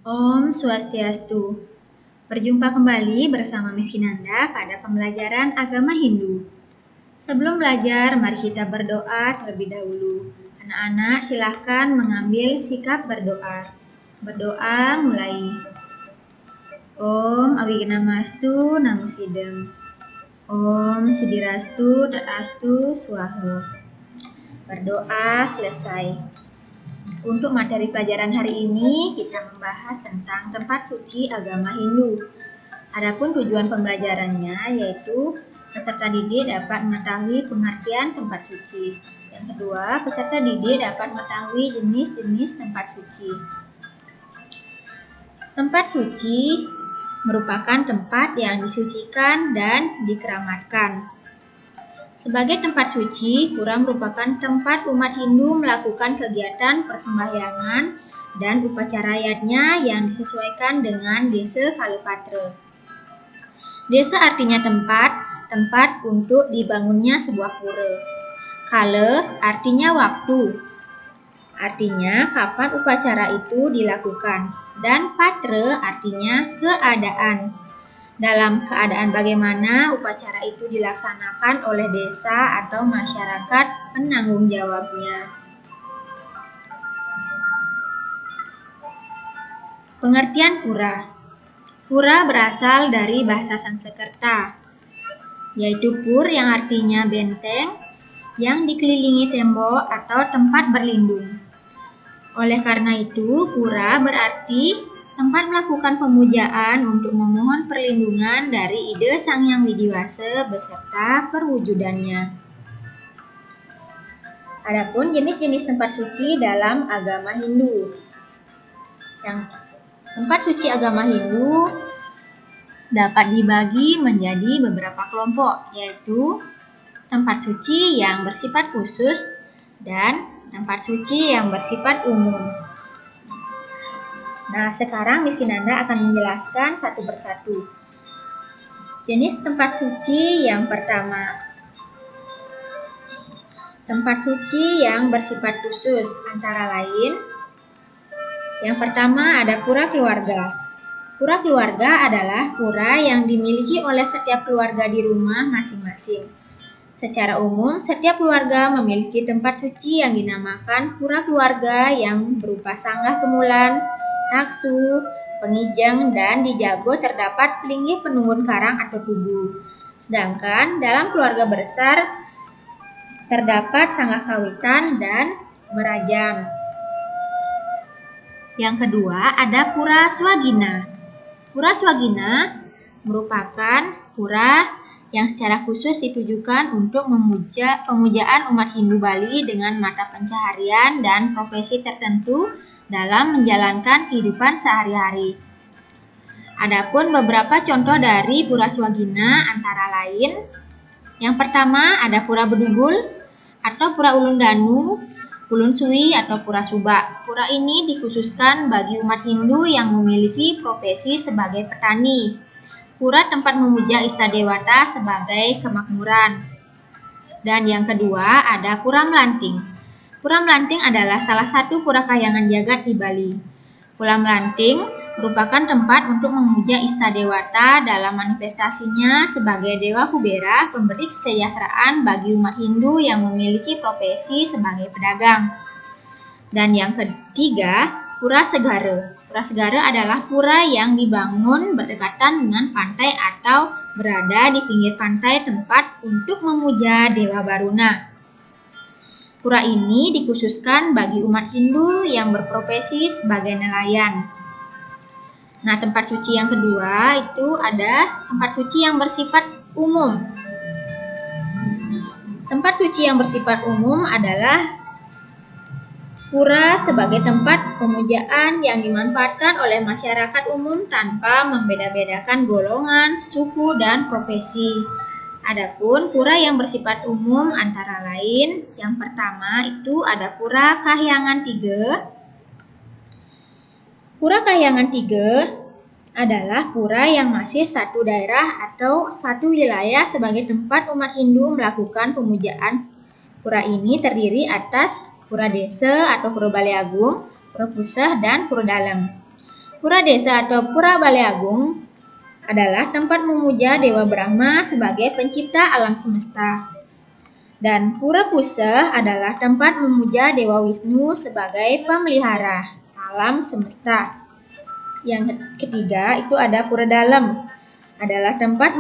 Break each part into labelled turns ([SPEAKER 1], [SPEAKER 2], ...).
[SPEAKER 1] Om Swastiastu. Berjumpa kembali bersama Miss Kinanda pada pembelajaran agama Hindu. Sebelum belajar, mari kita berdoa terlebih dahulu. Anak-anak silahkan mengambil sikap berdoa. Berdoa mulai. Om Awignamastu Namo Sidem. Om Sidirastu Tatastu Swaho. Berdoa selesai. Untuk materi pelajaran hari ini, kita membahas tentang tempat suci agama Hindu. Adapun tujuan pembelajarannya yaitu peserta didik dapat mengetahui pengertian tempat suci. Yang kedua, peserta didik dapat mengetahui jenis-jenis tempat suci. Tempat suci merupakan tempat yang disucikan dan dikeramatkan. Sebagai tempat suci, pura merupakan tempat umat Hindu melakukan kegiatan persembahyangan dan upacara yajna yang disesuaikan dengan desa Kalapatra. Desa artinya tempat untuk dibangunnya sebuah pura. Kala artinya waktu, artinya kapan upacara itu dilakukan, dan patra artinya keadaan. Dalam keadaan bagaimana upacara itu dilaksanakan oleh desa atau masyarakat penanggung jawabnya. Pengertian pura. Pura berasal dari bahasa Sanskerta, yaitu pur yang artinya benteng yang dikelilingi tembok atau tempat berlindung. Oleh karena itu, pura berarti tempat melakukan pemujaan untuk memohon perlindungan dari ide Sang Hyang Widiwasa beserta perwujudannya. Adapun jenis-jenis tempat suci dalam agama Hindu. Yang tempat suci agama Hindu dapat dibagi menjadi beberapa kelompok, yaitu tempat suci yang bersifat khusus dan tempat suci yang bersifat umum. Nah, sekarang Miss Kinanda akan menjelaskan satu persatu. Jenis tempat suci yang pertama. Tempat suci yang bersifat khusus antara lain. Yang pertama ada pura keluarga. Pura keluarga adalah pura yang dimiliki oleh setiap keluarga di rumah masing-masing. Secara umum, setiap keluarga memiliki tempat suci yang dinamakan pura keluarga yang berupa sanggah kemulan, taksu, pengijang, dan di jago terdapat pelinggih penunggun karang atau tugu. Sedangkan dalam keluarga besar terdapat sanggah kawitan dan merajam. Yang kedua ada pura swagina. Pura swagina merupakan pura yang secara khusus ditujukan untuk pemujaan umat Hindu Bali dengan mata pencaharian dan profesi tertentu dalam menjalankan kehidupan sehari-hari. Adapun beberapa contoh dari pura swagina antara lain, yang pertama ada pura bedugul atau pura ulun danu, ulun suwi atau pura subak. Pura ini dikhususkan bagi umat Hindu yang memiliki profesi sebagai petani. Pura tempat memuja Istadewata sebagai kemakmuran. Dan yang kedua ada pura melanting. Pura Melanting adalah salah satu pura kahyangan jagat di Bali. Pura Melanting merupakan tempat untuk memuja Istadewata dalam manifestasinya sebagai Dewa Kubera, pemberi kesejahteraan bagi umat Hindu yang memiliki profesi sebagai pedagang. Dan yang ketiga, Pura Segara. Pura Segara adalah pura yang dibangun berdekatan dengan pantai atau berada di pinggir pantai tempat untuk memuja Dewa Baruna. Pura ini dikhususkan bagi umat Hindu yang berprofesi sebagai nelayan. Nah, tempat suci yang kedua itu ada tempat suci yang bersifat umum. Tempat suci yang bersifat umum adalah pura sebagai tempat pemujaan yang dimanfaatkan oleh masyarakat umum tanpa membeda-bedakan golongan, suku, dan profesi. Adapun pura yang bersifat umum antara lain, yang pertama itu ada Pura Kahyangan 3. Pura Kahyangan 3 adalah pura yang masih satu daerah atau satu wilayah sebagai tempat umat Hindu melakukan pemujaan. Pura ini terdiri atas Pura Desa atau Pura Bali Agung, Pura Puseh, dan Pura Dalem. Pura desa atau pura Balai Agung adalah tempat memuja Dewa Brahma sebagai pencipta alam semesta. Dan Pura Puseh adalah tempat memuja Dewa Wisnu sebagai pemelihara alam semesta. Yang ketiga itu ada Pura Dalem, adalah tempat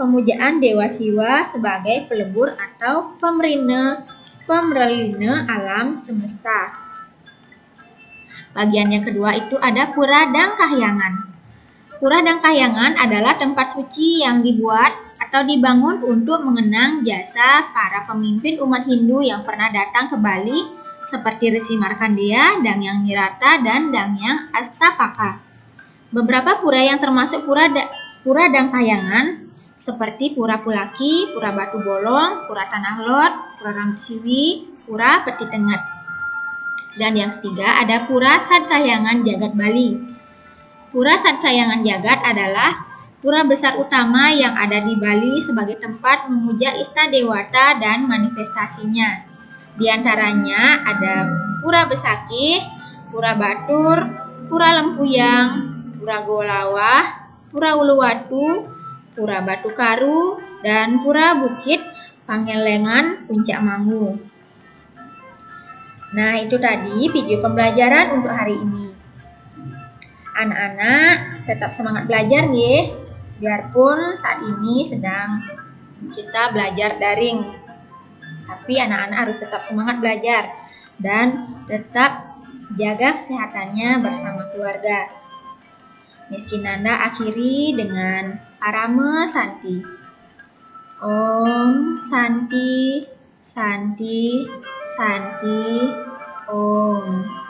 [SPEAKER 1] pemujaan Dewa Siwa sebagai pelebur atau pemerina alam semesta. Bagian yang kedua itu ada Pura Dangkahyangan. Pura Dangkahyangan adalah tempat suci yang dibuat atau dibangun untuk mengenang jasa para pemimpin umat Hindu yang pernah datang ke Bali seperti Resi Markandeya, Dangyang Nirata, dan Dangyang Astapaka. Beberapa pura yang termasuk Pura Dangkahyangan seperti Pura Pulaki, Pura Batu Bolong, Pura Tanah Lot, Pura Ramsiwi, Pura Peti Tengat. Dan yang ketiga ada Pura Sadkahyangan Jagat Bali. Pura Sadkahyangan Jagat adalah pura besar utama yang ada di Bali sebagai tempat memuja Ista Dewata dan manifestasinya. Di antaranya ada Pura Besakih, Pura Batur, Pura Lempuyang, Pura Golawah, Pura Uluwatu, Pura Batu Karu, dan Pura Bukit Pangelengan Puncak Mangu. Nah, itu tadi video pembelajaran untuk hari ini. Anak-anak tetap semangat belajar ya, biarpun saat ini sedang kita belajar daring. Tapi anak-anak harus tetap semangat belajar dan tetap jaga kesehatannya bersama keluarga. Miss Kinanda akhiri dengan Parama Santi. Om Santi, Santi, Santi, Om.